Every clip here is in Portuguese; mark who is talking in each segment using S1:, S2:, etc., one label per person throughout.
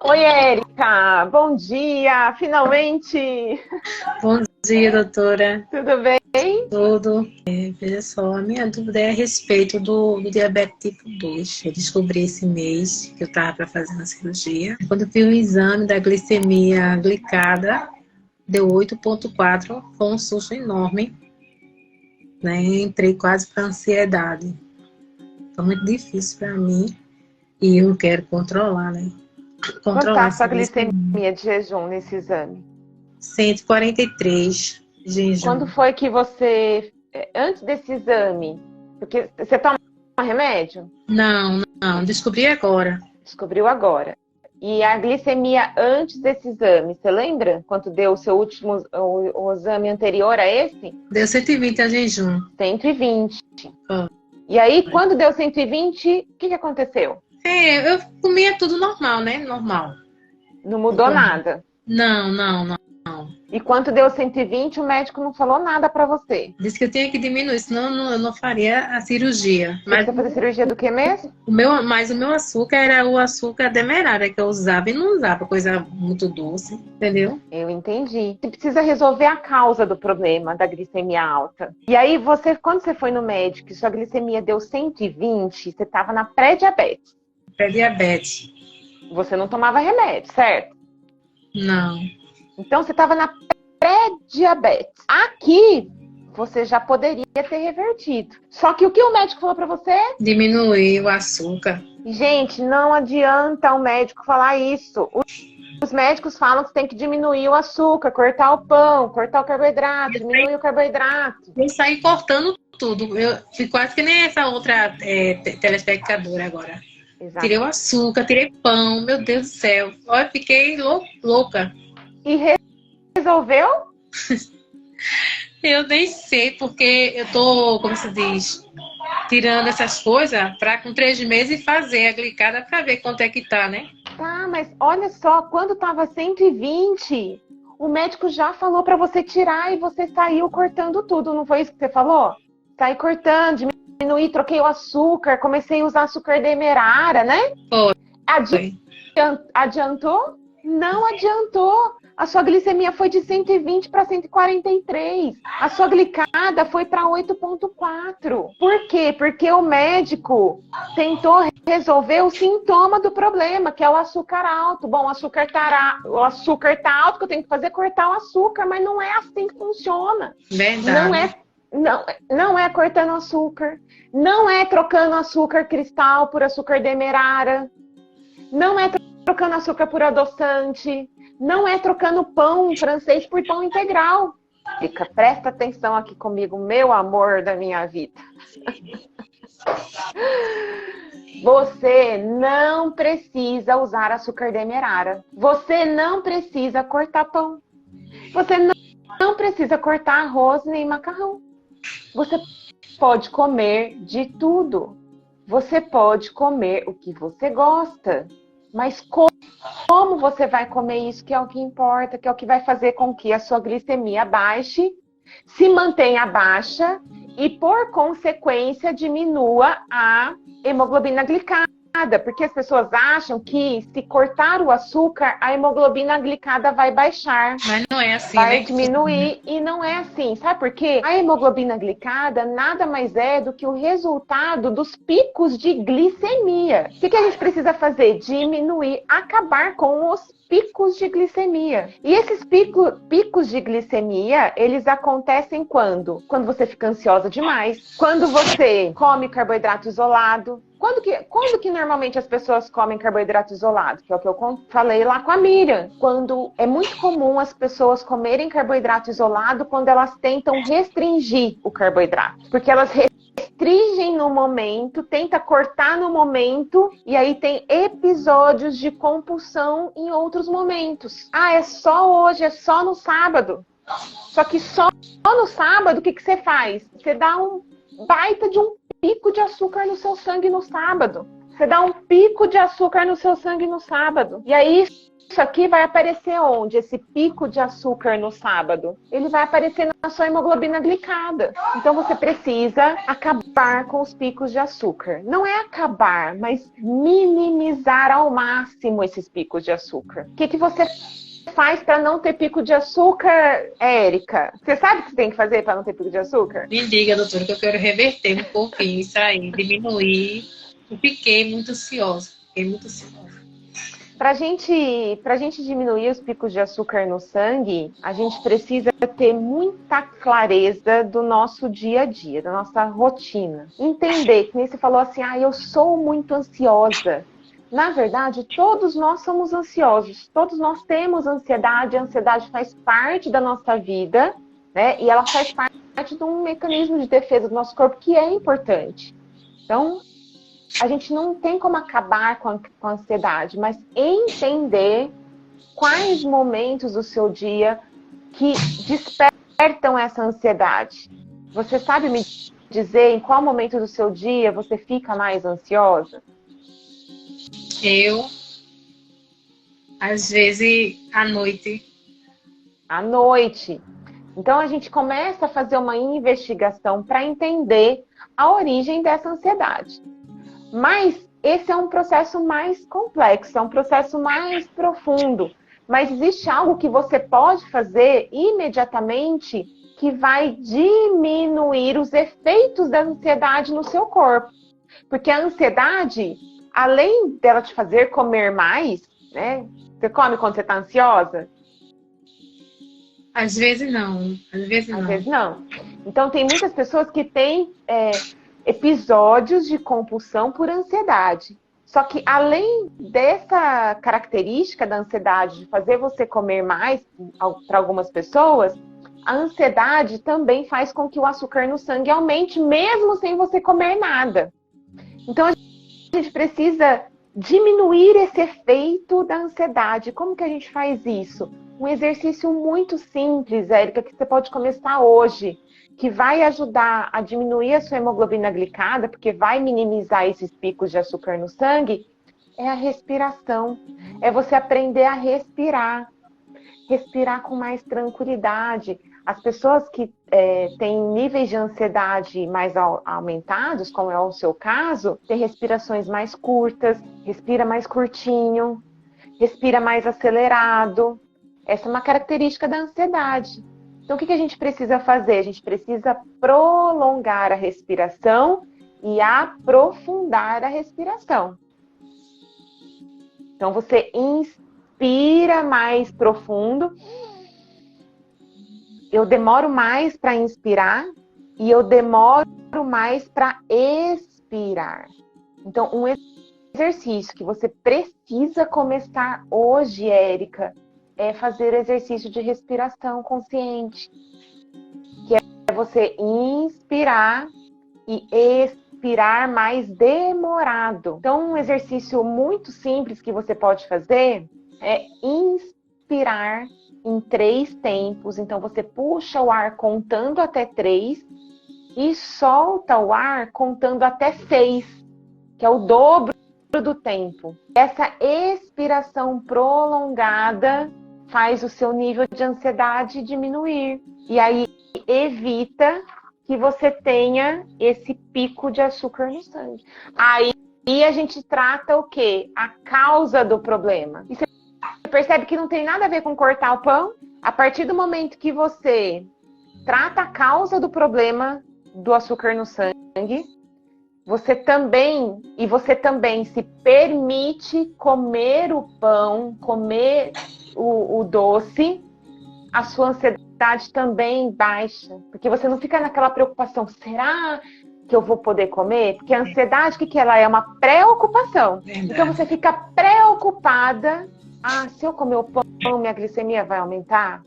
S1: Oi, Érica, bom dia, finalmente!
S2: Bom dia, doutora.
S1: Tudo bem?
S2: Tudo. Veja só, a minha dúvida é a respeito do diabetes tipo 2. Eu descobri esse mês que eu estava para fazer uma cirurgia. Quando eu fiz o exame da glicemia glicada, deu 8,4, foi um susto enorme, né? Entrei quase para ansiedade. Foi muito difícil para mim e eu quero controlar, né?
S1: Quanto
S2: Controlar
S1: está a sua
S2: essa glicemia.
S1: glicemia de jejum nesse exame?
S2: 143
S1: Quando
S2: jejum.
S1: foi que você, antes desse exame, porque você toma remédio?
S2: Não, descobri agora.
S1: Descobriu agora. E a glicemia antes desse exame, você lembra quanto deu o seu último, o exame anterior a esse?
S2: Deu 120 a jejum.
S1: 120.
S2: Ó.
S1: E aí, quando deu 120, o que aconteceu?
S2: Eu comia tudo normal, né? Normal.
S1: Não
S2: Não
S1: mudou
S2: comia.
S1: nada.
S2: Não.
S1: E quando deu 120, o médico não falou nada pra você.
S2: Disse que eu tinha que diminuir, senão eu não faria a cirurgia.
S1: Você precisa fazer cirurgia do que mesmo?
S2: Mas o meu açúcar era o açúcar demerara que eu usava e não usava coisa muito doce, entendeu?
S1: Eu entendi. Você precisa resolver a causa do problema da glicemia alta. E aí, quando você foi no médico e sua glicemia deu 120, você estava na pré-diabetes.
S2: Pré-diabetes.
S1: Você não tomava remédio, certo?
S2: Não.
S1: Então, você estava na pré-diabetes. Aqui, você já poderia ter revertido. Só que o que o médico falou pra você?
S2: Diminuir o açúcar.
S1: Gente, não adianta o médico falar isso. Os médicos falam que tem que diminuir o açúcar, cortar o pão, cortar o carboidrato, diminuir o carboidrato.
S2: Eu saí cortando tudo. Eu fui quase que nem essa outra telespectadora agora.
S1: Exato.
S2: Tirei o açúcar, tirei pão, meu Deus do céu. Olha, fiquei louca.
S1: E resolveu?
S2: Eu nem sei, porque eu tô, como se diz, tirando essas coisas para com 3 meses fazer a glicada para ver quanto é que tá, né?
S1: Tá, mas olha só, quando tava 120, o médico já falou pra você tirar e você saiu cortando tudo, não foi isso que você falou? Saí cortando, diminuí, troquei o açúcar, comecei a usar açúcar demerara, né?
S2: Foi.
S1: Adiantou? Não adiantou. A sua glicemia foi de 120 para 143. A sua glicada foi para 8,4. Por quê? Porque o médico tentou resolver o sintoma do problema, que é o açúcar alto. Bom, o açúcar tá alto, que eu tenho que fazer é cortar o açúcar, mas não é assim que funciona.
S2: Verdade.
S1: Não é cortando açúcar. Não é trocando açúcar cristal por açúcar demerara. Não é trocando açúcar por adoçante. Não é trocando pão francês por pão integral. Presta atenção aqui comigo, meu amor da minha vida. Você não precisa usar açúcar demerara. Você não precisa cortar pão. Você não precisa cortar arroz nem macarrão. Você pode comer de tudo. Você pode comer o que você gosta. Mas como você vai comer isso, que é o que importa, que é o que vai fazer com que a sua glicemia baixe, se mantenha baixa e, por consequência, diminua a hemoglobina glicada. Porque as pessoas acham que se cortar o açúcar, a hemoglobina glicada vai baixar.
S2: Mas não é assim,
S1: vai
S2: né?
S1: diminuir e não é assim. Sabe por quê? A hemoglobina glicada nada mais é do que o resultado dos picos de glicemia. O que a gente precisa fazer? Diminuir, acabar com os picos de glicemia. E esses picos de glicemia, eles acontecem quando? Quando você fica ansiosa demais, quando você come carboidrato isolado. Quando que normalmente as pessoas comem carboidrato isolado? Que é o que eu falei lá com a Miriam. Quando é muito comum as pessoas comerem carboidrato isolado quando elas tentam restringir o carboidrato. Porque elas restringem no momento, tenta cortar no momento, e aí tem episódios de compulsão em outros momentos. Ah, é só hoje, é só no sábado. Só que só no sábado, o que você faz? Você dá um baita de um pico de açúcar no seu sangue no sábado. Você dá um pico de açúcar no seu sangue no sábado. E aí isso aqui vai aparecer onde? Esse pico de açúcar no sábado? Ele vai aparecer na sua hemoglobina glicada. Então você precisa acabar com os picos de açúcar. Não é acabar, mas minimizar ao máximo esses picos de açúcar. O que você faz para não ter pico de açúcar, Érica? Você sabe o que você tem que fazer para não ter pico de açúcar?
S2: Me diga, doutora, que eu quero reverter um pouquinho isso aí, diminuir. Eu fiquei muito ansiosa. Para
S1: a gente diminuir os picos de açúcar no sangue, a gente precisa ter muita clareza do nosso dia a dia, da nossa rotina. Entender, que nem você falou assim, eu sou muito ansiosa. Na verdade, todos nós somos ansiosos, todos nós temos ansiedade, a ansiedade faz parte da nossa vida, né? E ela faz parte de um mecanismo de defesa do nosso corpo que é importante. Então, a gente não tem como acabar com a ansiedade, mas entender quais momentos do seu dia que despertam essa ansiedade. Você sabe me dizer em qual momento do seu dia você fica mais ansiosa?
S2: Eu, às vezes, à noite.
S1: À noite. Então, a gente começa a fazer uma investigação para entender a origem dessa ansiedade. Mas esse é um processo mais complexo, é um processo mais profundo. Mas existe algo que você pode fazer imediatamente que vai diminuir os efeitos da ansiedade no seu corpo. Porque a ansiedade, além dela te fazer comer mais, né? Você come quando você está ansiosa?
S2: Às vezes não. Às vezes não.
S1: Então, tem muitas pessoas que têm episódios de compulsão por ansiedade. Só que, além dessa característica da ansiedade de fazer você comer mais, para algumas pessoas, a ansiedade também faz com que o açúcar no sangue aumente, mesmo sem você comer nada. Então, a gente precisa diminuir esse efeito da ansiedade. Como que a gente faz isso? Um exercício muito simples, Érica, que você pode começar hoje, que vai ajudar a diminuir a sua hemoglobina glicada, porque vai minimizar esses picos de açúcar no sangue, é a respiração. É você aprender a respirar. Respirar com mais tranquilidade. As pessoas que têm níveis de ansiedade mais aumentados, como é o seu caso, têm respirações mais curtas, respira mais curtinho, respira mais acelerado. Essa é uma característica da ansiedade. Então, o que a gente precisa fazer? A gente precisa prolongar a respiração e aprofundar a respiração. Então, você inspira mais profundo. Eu demoro mais para inspirar e eu demoro mais para expirar. Então, um exercício que você precisa começar hoje, Érica, é fazer exercício de respiração consciente. Que é você inspirar e expirar mais demorado. Então, um exercício muito simples que você pode fazer é inspirar em 3 tempos. Então, você puxa o ar contando até 3 e solta o ar contando até 6, que é o dobro do tempo. Essa expiração prolongada faz o seu nível de ansiedade diminuir. E aí evita que você tenha esse pico de açúcar no sangue. Aí a gente trata o quê? A causa do problema. E você percebe que não tem nada a ver com cortar o pão? A partir do momento que você trata a causa do problema do açúcar no sangue, você também se permite comer o pão, comer o doce, a sua ansiedade também baixa. Porque você não fica naquela preocupação, será que eu vou poder comer? Porque a ansiedade, o que ela é? Uma preocupação. Verdade. Então você fica preocupada. Se eu comer o pão, minha glicemia vai aumentar?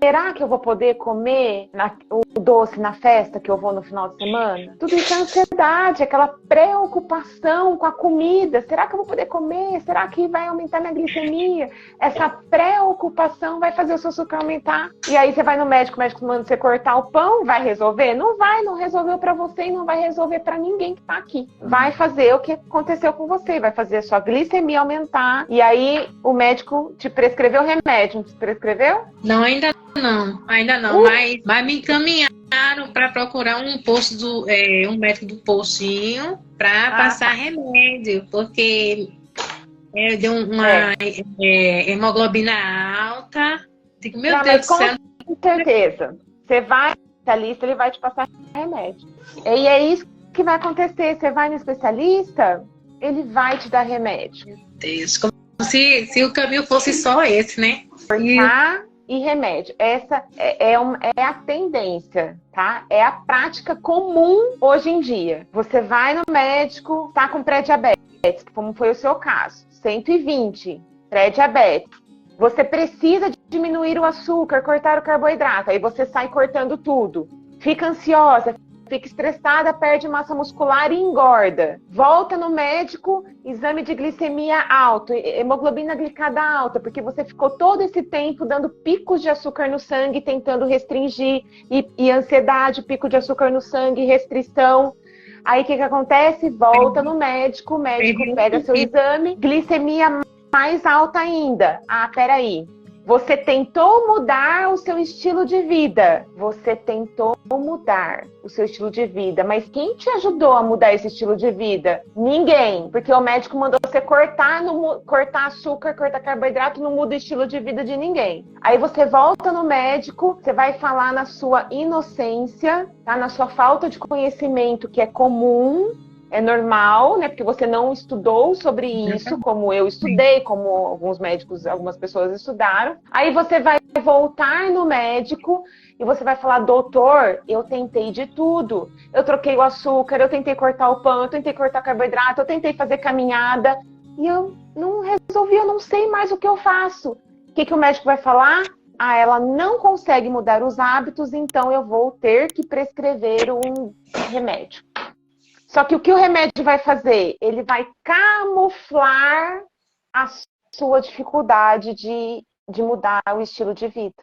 S1: será que eu vou poder comer o doce na festa que eu vou no final de semana? Tudo isso é ansiedade, aquela preocupação com a comida. Será que eu vou poder comer? Será que vai aumentar minha glicemia? Essa preocupação vai fazer o seu açúcar aumentar. E aí você vai no médico, o médico manda você cortar o pão, vai resolver? Não vai, não resolveu para você e não vai resolver para ninguém que tá aqui. Vai fazer o que aconteceu com você, vai fazer a sua glicemia aumentar. E aí o médico te prescreveu remédio, não te prescreveu?
S2: Não, ainda não, mas me encaminharam para procurar um médico do postinho para passar remédio, porque deu uma hemoglobina alta. Digo, meu Deus do céu.
S1: Com certeza. Você vai no especialista, ele vai te passar remédio. E é isso que vai acontecer. Você vai no especialista, ele vai te dar remédio.
S2: Meu Deus, como se o caminho fosse só esse, né?
S1: E remédio. Essa é a tendência, tá? É a prática comum hoje em dia. Você vai no médico, tá com pré-diabetes, como foi o seu caso. 120, pré-diabetes. Você precisa diminuir o açúcar, cortar o carboidrato. Aí você sai cortando tudo. Fica ansiosa, fica estressada, perde massa muscular e engorda. Volta no médico, exame de glicemia alto, hemoglobina glicada alta, porque você ficou todo esse tempo dando picos de açúcar no sangue, tentando restringir, e ansiedade, pico de açúcar no sangue, restrição. Aí o que acontece? Volta no médico, o médico pega seu exame, glicemia mais alta ainda. Ah, peraí. Você tentou mudar o seu estilo de vida. Você tentou mudar o seu estilo de vida. Mas quem te ajudou a mudar esse estilo de vida? Ninguém. Porque o médico mandou você cortar açúcar, cortar carboidrato, não muda o estilo de vida de ninguém. Aí você volta no médico, você vai falar na sua inocência, tá? Na sua falta de conhecimento, que é comum. É normal, né? Porque você não estudou sobre isso, como eu estudei, como alguns médicos, algumas pessoas estudaram. Aí você vai voltar no médico e você vai falar, doutor, eu tentei de tudo. Eu troquei o açúcar, eu tentei cortar o pão, eu tentei cortar o carboidrato, eu tentei fazer caminhada. E eu não resolvi, eu não sei mais o que eu faço. O que o médico vai falar? Ah, ela não consegue mudar os hábitos, então eu vou ter que prescrever um remédio. Só que o que o remédio vai fazer? Ele vai camuflar a sua dificuldade de mudar o estilo de vida.